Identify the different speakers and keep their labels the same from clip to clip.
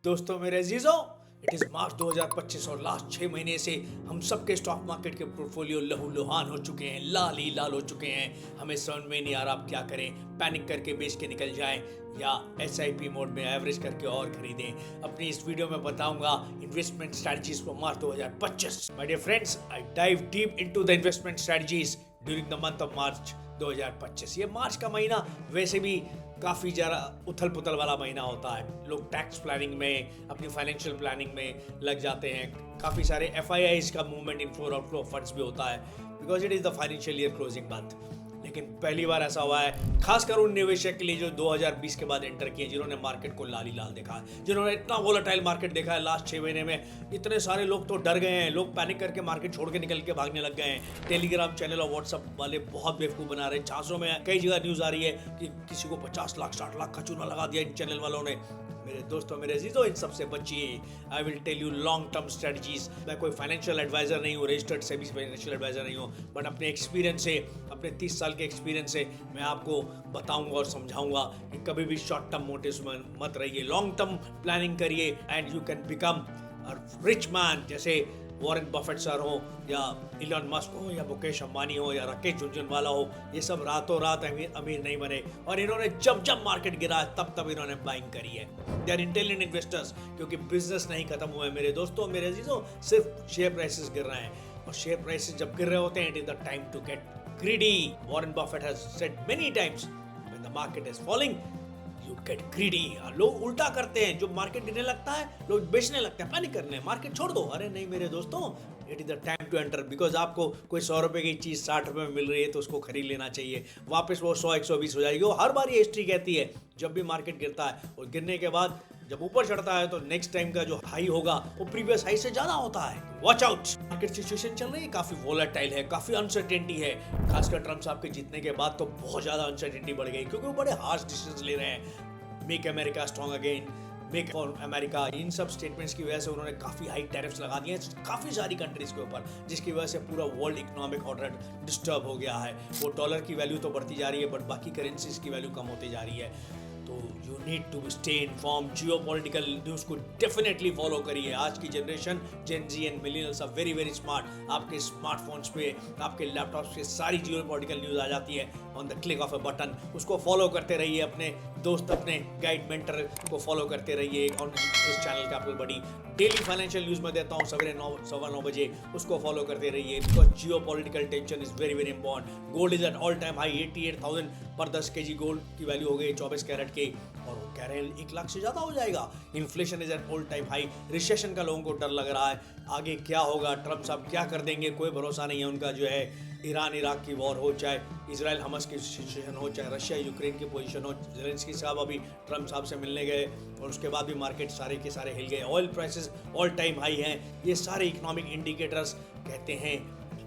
Speaker 1: दोस्तों मेरे अजीजों, it is मार्च 2025 और लास्ट 6 महीने से हम सबके स्टॉक मार्केट के पोर्टफोलियो लहूलुहान हो चुके हैं, लाल ही लाल हो चुके हैं। हमें समझ में नहीं आ रहा अब क्या करें, पैनिक करके बेच के निकल जाएं या SIP मोड में एवरेज करके और खरीदें। अपनी इस वीडियो में बताऊंगा investment strategies for March 2025। My dear friends, I dive deep into the investment strategies during the month of March 2025। ये मार्च का महीना वैसे भी काफ़ी ज़्यादा उथल पुथल वाला महीना होता है। लोग टैक्स प्लानिंग में, अपनी फाइनेंशियल प्लानिंग में लग जाते हैं। काफ़ी सारे FIIs का मूवमेंट, इनफ्लो और आउटफ्लो ऑफ फंड्स भी होता है, because it is the financial year closing month. लेकिन पहली बार ऐसा हुआ है, खासकर उन निवेशक के लिए जो 2020 के बाद एंटर किए, जिन्होंने मार्केट को लाल ही लाल देखा है, जिन्होंने इतना वोलेटाइल मार्केट देखा है लास्ट 6 महीने में। इतने सारे लोग तो डर गए हैं, लोग पैनिक करके मार्केट छोड़ के निकल के भागने लग गए हैं। टेलीग्राम चैनल और व्हाट्सअप वाले बहुत बेवकूफ़ बना रहे हैं। झांसों में कई जगह न्यूज़ आ रही है कि किसी को 50 लाख 60 लाख का चूना लगा दिया इन चैनल वालों ने। मेरे दोस्तों, मेरे अजीजों, इन सबसे बचिए। I will tell you long term strategies. मैं कोई फाइनेंशियल एडवाइजर नहीं हूँ, रजिस्टर्ड सेबी फाइनेंशियल एडवाइजर नहीं हूँ, बट अपने एक्सपीरियंस से, अपने 30 साल के एक्सपीरियंस से मैं आपको बताऊंगा और समझाऊंगा कि कभी भी शॉर्ट टर्म मोटिव्स में मत रहिए, लॉन्ग टर्म प्लानिंग करिए and you can become a rich man. जैसे वॉरेन बफेट सर हो या इलॉन मस्क हो या मुकेश अंबानी हो या राकेश झुनझुनवाला हो, ये सब रातों रात अमीर नहीं बने, और इन्होंने जब जब मार्केट गिरा तब इन्होंने बाइंग करी है। दे आर इंटेलिजेंट इन्वेस्टर्स, क्योंकि बिजनेस नहीं खत्म हुआ है मेरे दोस्तों, मेरे अजीजों। सिर्फ शेयर प्राइसेस गिर रहे हैं, और शेयर प्राइसेस जब गिर रहे होते हैं, it is the time to get greedy. Warren Buffett has said many times, when the market is falling you get greedy। लोग उल्टा करते हैं, जो मार्केट गिरने लगता है लोग बेचने लगते हैं, पैनिक करने, मार्केट छोड़ दो। अरे नहीं मेरे दोस्तों, it is the time to enter, because आपको कोई 100 रुपए की चीज़ 60 रुपए में मिल रही है तो उसको खरीद लेना चाहिए। वापस वो 100 120 हो जाएगी। वो हर बार ये हिस्ट्री कहती है, जब भी मार्केट गिरता है और गिरने के बाद जब ऊपर चढ़ता है तो नेक्स्ट टाइम का जो हाई होगा वो प्रीवियस हाई से ज्यादा होता है। Watch out. मार्केट सिचुएशन चल रही है, काफी वोलेटाइल है, काफी अनसर्टेनिटी है। खासकर ट्रम्प साहब के जीतने के बाद तो बहुत ज्यादा अनसर्टेनिटी बढ़ गई, क्योंकि वो बड़े हार्श डिसीजन ले रहे हैं। Make America strong again, make for America, इन सब स्टेटमेंट्स की वजह से उन्होंने काफ़ी हाई टैरिफ्स लगा दिए हैं काफ़ी सारी कंट्रीज़ के ऊपर, जिसकी वजह से पूरा वर्ल्ड इकोनॉमिक ऑर्डर डिस्टर्ब हो गया है। वो डॉलर की वैल्यू तो बढ़ती जा रही है, बट बाकी करेंसीज की वैल्यू कम होती जा रही है। तो you need to stay inform. Geo political news को डेफिनेटली फॉलो करिए। आज की generation, gen Z and millennials are very very smart. आपके स्मार्टफोन्स पे, आपके लैपटॉप्स पे सारी जियो पॉलिटिकल न्यूज़ आ जाती है on the click of A button. उसको फॉलो करते रहिए, अपने दोस्त, अपने गाइड मेंटर को फॉलो करते रहिए। ऑन इस चैनल कैपिटल बडी डेली फाइनेंशियल न्यूज़ में देता हूँ सवेरे 9 बजे, उसको फॉलो करते रहिए, because Jio political tension is very very important. Gold is at all time high, 88,000 पर 10 kg गोल्ड की वैल्यू हो गई 24 कैरेट के, और वो कह रहे हैं 1 लाख से ज़्यादा हो जाएगा। Inflation is at all time high, recession का लोगों को डर लग रहा है। आगे क्या होगा, ट्रम्प साहब क्या कर देंगे, कोई भरोसा नहीं है उनका। जो है ईरान इराक की वॉर हो, चाहे इजराइल हमास की सिचुएशन हो, चाहे रशिया यूक्रेन की पोजीशन हो, ज़ेलेंस्की साहब अभी ट्रम्प साहब से मिलने गए और उसके बाद भी मार्केट सारे के सारे हिल गए। Oil prices all time high हैं। ये सारे इकोनॉमिक इंडिकेटर्स कहते हैं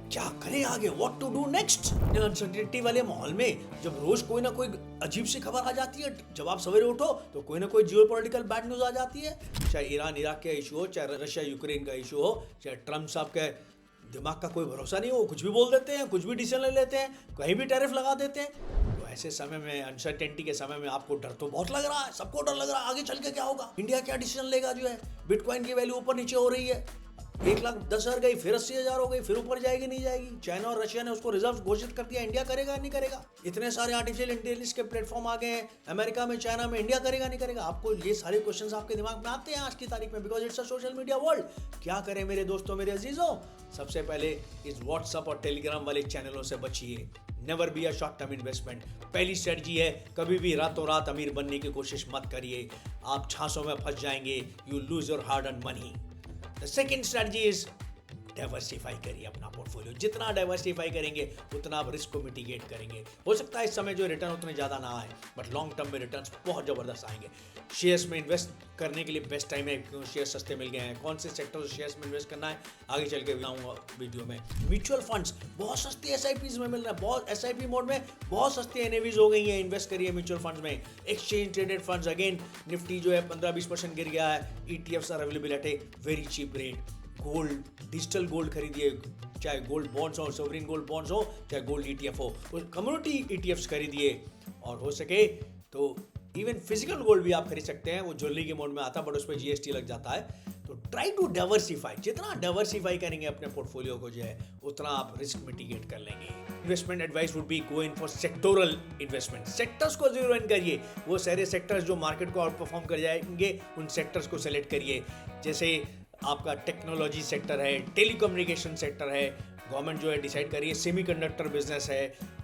Speaker 1: क्या करें आगे, what to do next. Uncertainty वाले माहौल में जब रोज कोई ना कोई अजीब सी खबर आ जाती है, जब आप सवेरे उठो तो कोई ना कोई जियो पॉलिटिकल बैड न्यूज आ जाती है, चाहे ईरान इराक का इशू हो, चाहे रशिया यूक्रेन का इशू हो, चाहे ट्रम्प साहब के दिमाग का कोई भरोसा नहीं हो, कुछ भी बोल देते हैं, कुछ भी डिसीजन ले लेते हैं, कहीं भी टैरिफ लगा देते हैं। तो ऐसे समय में, अनसर्टेनिटी के समय में, आपको डर तो बहुत लग रहा है, सबको डर लग रहा है आगे चल के क्या होगा, इंडिया क्या डिसीजन लेगा। जो है बिटकॉइन की वैल्यू ऊपर नीचे हो रही है, 1,10,000 गई, फिर 80,000 हो गई, फिर ऊपर जाएगी नहीं जाएगी। चाइना और रशिया ने उसको रिजर्व घोषित कर दिया, इंडिया करेगा नहीं करेगा। इतने सारे आर्टिफिशियल इंटेलिजेंस के प्लेटफॉर्म आ गए हैं अमेरिका में, चाइना में, इंडिया करेगा नहीं करेगा। आपको ये सारे क्वेश्चंस आपके दिमाग में आते हैं आज की तारीख में, because it's a social media world. क्या करें मेरे दोस्तों, मेरे अजीजों? सबसे पहले इस व्हाट्सएप और टेलीग्राम वाले चैनलों से बचिए। Never be a short term investment. पहली स्ट्रेटजी है, कभी भी रातों रात अमीर बनने की कोशिश मत करिए, आप झांसों में फंस जाएंगे, you lose your hard earn money. The second strategy is diversify करिए अपना पोर्टफोलियो। जितना डाइवर्सिफाई करेंगे उतना आप रिस्क को मिटिगेट करेंगे। हो सकता है इस समय जो रिटर्न उतने ज़्यादा ना आए, बट लॉन्ग टर्म में रिटर्न्स बहुत ज़बरदस्त आएंगे। शेयर्स में इन्वेस्ट करने के लिए बेस्ट टाइम है, क्योंकि शेयर सस्ते मिल गए हैं। कौन से सेक्टर शेयर्स में इन्वेस्ट करना है आगे चल के बताऊंगा वीडियो में। म्यूचुअल फंड्स बहुत सस्ती SIPs में मिल रहा है, बहुत SIP मोड में बहुत सस्ती NAVs हो गई हैं। इन्वेस्ट करिए म्यूचुअल फंड्स में। Exchange traded funds, again Nifty जो है 15-20% गिर गया है। ETFs are available at a very cheap rate. Gold, digital gold खरीदिए, चाहे गोल्ड बॉन्ड्स हो, सोवरिन गोल्ड बॉन्ड्स हो, चाहे गोल्ड ETF हो, कम्युनिटी ETFs खरीदिए, और हो सके तो इवन फिजिकल गोल्ड भी आप खरीद सकते हैं, वो ज्वेलरी के मोड में आता है बट उस पर जीएसटी लग जाता है। तो ट्राई टू डाइवर्सिफाई, जितना डाइवर्सिफाई करेंगे अपने पोर्टफोलियो को जो है उतना आप रिस्क मिटिगेट कर लेंगे। Investment advice would be go in for sectoral investment, sectors को जीरो इन करिए, वो सारे सेक्टर्स जो मार्केट को आउट परफॉर्म कर जाएंगे उन सेक्टर्स को सेलेक्ट करिए। जैसे आपका टेक्नोलॉजी सेक्टर है, टेलीकम्युनिकेशन सेक्टर है, गवर्नमेंट जो है डिसाइड कर रही है, सेमीकंडक्टर बिजनेस है,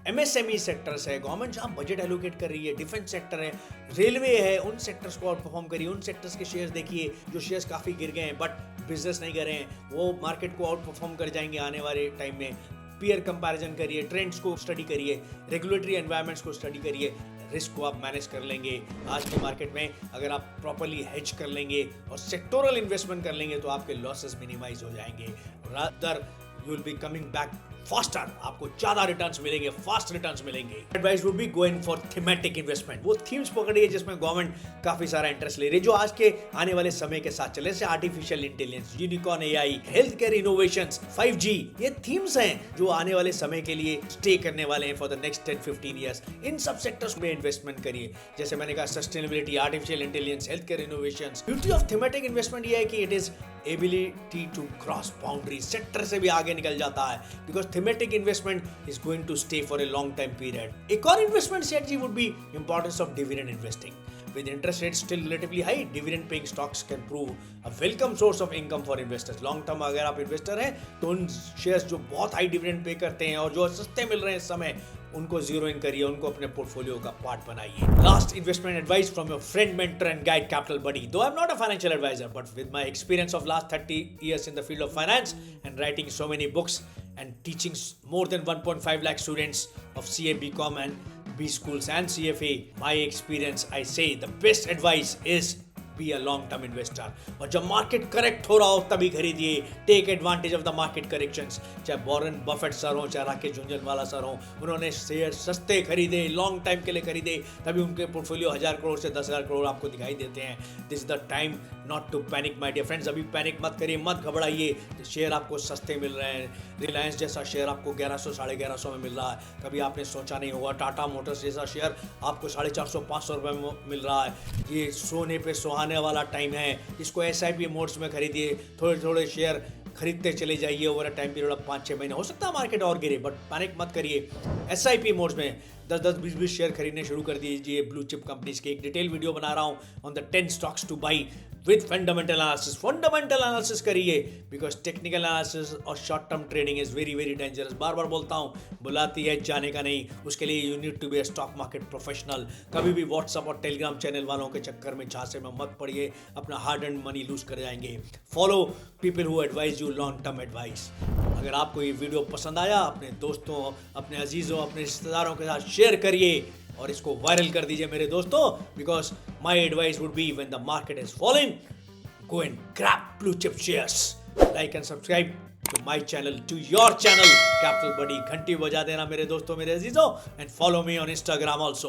Speaker 1: एमएसएमई सेक्टर्स है, गवर्नमेंट जहाँ बजट एलोकेट कर रही है, डिफेंस सेक्टर है, रेलवे है, उन सेक्टर्स को आउट परफॉर्म करिए। उन सेक्टर्स के शेयर्स देखिए जो शेयर्स काफ़ी गिर गए हैं बट बिजनेस नहीं कर रहे हैं, वो मार्केट को आउट परफॉर्म कर जाएंगे आने वाले टाइम में। पीयर कंपैरिजन करिए, ट्रेंड्स को स्टडी करिए, रेगुलेटरी एनवायरनमेंट्स को स्टडी करिए, रिस्क को आप मैनेज कर लेंगे। आज के मार्केट में अगर आप प्रॉपरली हेज कर लेंगे और सेक्टोरल इन्वेस्टमेंट कर लेंगे तो आपके लॉसेस मिनिमाइज हो जाएंगे। Rather you will be coming back faster, आपको ज्यादा रिटर्न्स मिलेंगे, फास्ट रिटर्न्स मिलेंगे। Advice would be go in for thematic investment, वो थीम्स पकड़िए जिसमें गवर्नमेंट काफी सारा इंटरेस्ट ले रही है, जो आज के आने वाले समय के साथ चले, जैसे artificial intelligence, unicorn AI, health care innovations, 5G, ये थीम्स हैं जो आने वाले समय के लिए स्टे करने वाले हैं फॉर द नेक्स्ट 10-15 ईयर्स। इन सब सेक्टर्स में इन्वेस्टमेंट करिए, जैसे मैंने कहा sustainability, artificial intelligence, health care innovations. Beauty of thematic investment ये है कि it is ability to cross boundary, sector से भी आगे निकल जाता है, because thematic investment is going to stay for a long time period. एक और investment strategy would be importance of dividend investing. With interest rates still relatively high, dividend paying stocks can prove a welcome source of income for investors. Long term अगर आप investor हैं तो उन shares जो बहुत high dividend pay करते हैं और जो सस्ते मिल रहे हैं इस समय, उनको जीरो इन करिए, उनको अपने पोर्टफोलियो का पार्ट बनाइए। Last investment advice from your friend, mentor and guide Capital Buddy. Though I am not a financial advisor but with my experience of last 30 years in the field of finance and writing so many books and teaching more than 1.5 lakh students of CA, BCom and B schools and CFA, my experience, I say the best advice is be a long term investor. और जब market correct हो रहा हो तभी खरीदिए, take advantage of the market corrections. चाहे Warren Buffett sir हो, चाहे राकेश झुंझुनवाला सर हो, उन्होंने शेयर सस्ते खरीदे, लॉन्ग टाइम के लिए खरीदे, तभी उनके पोर्टफोलियो 1000 करोड़ से 10,000 करोड़ आपको दिखाई देते हैं। This is the time not to panic my dear friends. अभी पैनिक मत करिए, मत घबराइए, शेयर आपको सस्ते मिल रहे हैं। रिलायंस जैसा शेयर आपको 1100 1150 में मिल रहा है, कभी आपने सोचा नहीं होगा। टाटा मोटर्स जैसा शेयर आपको 450-500 रुपये में मिल रहा है। ये सोने पे सुहाने वाला टाइम है, इसको SIP मोड्स में खरीदिए, थोड़े थोड़े शेयर खरीदते चले जाइए over a time period of 5-6 महीने। हो सकता है मार्केट और गिरे बट पैनिक मत करिए। SIP मोड्स में 10-10, 20-20 शेयर खरीदने शुरू कर दीजिए ब्लू चिप कंपनीज के। एक डिटेल वीडियो बना रहा हूँ on the 10 stocks to buy with fundamental analysis. Fundamental analysis करिए, बिकॉज टेक्निकल एनालिसिस और short term trading is very very dangerous. बार बार बोलता हूँ, बुलाती है जाने का नहीं, उसके लिए you need to be a stock market professional. कभी भी व्हाट्सअप और टेलीग्राम चैनल वालों के चक्कर में झांसे में मत पड़िए, अपना हार्ड एंड मनी लूज कर जाएंगे। Follow people who advise you long term advice. अगर आपको ये वीडियो पसंद आया, अपने दोस्तों, अपने अजीजों, अपने रिश्तेदारों के साथ शेयर करिए और इसको वायरल कर दीजिए मेरे दोस्तों, because my advice would be when the market is falling, go and grab blue chip shares. Like and subscribe to my channel, to your channel, Capital Buddy. घंटी बजा देना मेरे दोस्तों, मेरे अजीजों, and follow me on Instagram also.